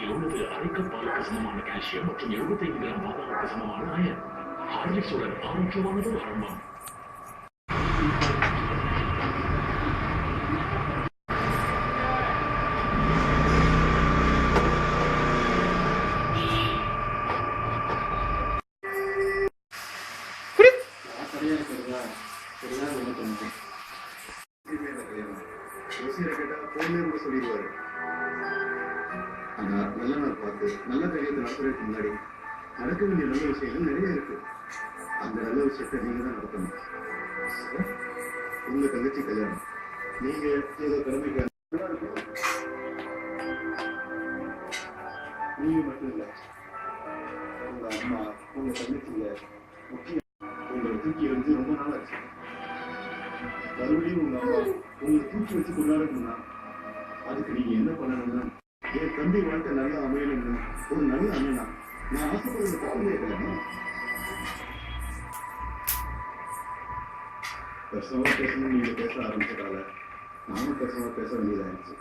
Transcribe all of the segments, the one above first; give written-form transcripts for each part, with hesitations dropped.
இதில் உள்ளது அரை கப் பாலுக்கு சமமான கால்சியம் மற்றும் 75 கிராம் பாதாமுக்கு சமமான அயன். ஹார்லிக்ஸுடன் ஆரோக்கியமானது ஆரம்பம். சொல்லிடுவாரு. ஆனா நல்ல நாள் பார்த்து நல்ல காரியத்தை நடத்துறதுக்கு முன்னாடி நடக்க வேண்டிய நல்ல விஷயங்கள் நிறைய இருக்கு. அந்த நல்ல விஷயத்தை நீங்க தான் நடத்தணும். உங்க தங்கச்சி கல்யாணம் நீங்க ஏதோ திறமைக்கு நீங்க மட்டும் இல்ல, உங்க அம்மா உங்க தங்கச்சியில முக்கியம் உங்களை தூக்கி வந்து ரொம்ப நாள் ஆச்சு. மறுபடியும் உங்க அம்மா உங்களை தூக்கி வச்சு கொண்டாடணும்னா அதுக்கு நீங்க என்ன பண்ணணும்னா என் தம்பி வாழ்க்கை நல்லா அமையணும்னு ஒரு நல்ல அண்ணனா நான் ஆசைப்படுறது தப்பே கிடையாது. பர்சனலா பேசணும் நீங்க பேச ஆரம்பிச்சதால நானும் பர்சனலா பேச வேண்டியதாயிருச்சு.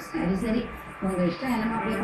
சரி சரி, உங்க இஷ்டம் என்னமா அப்படியே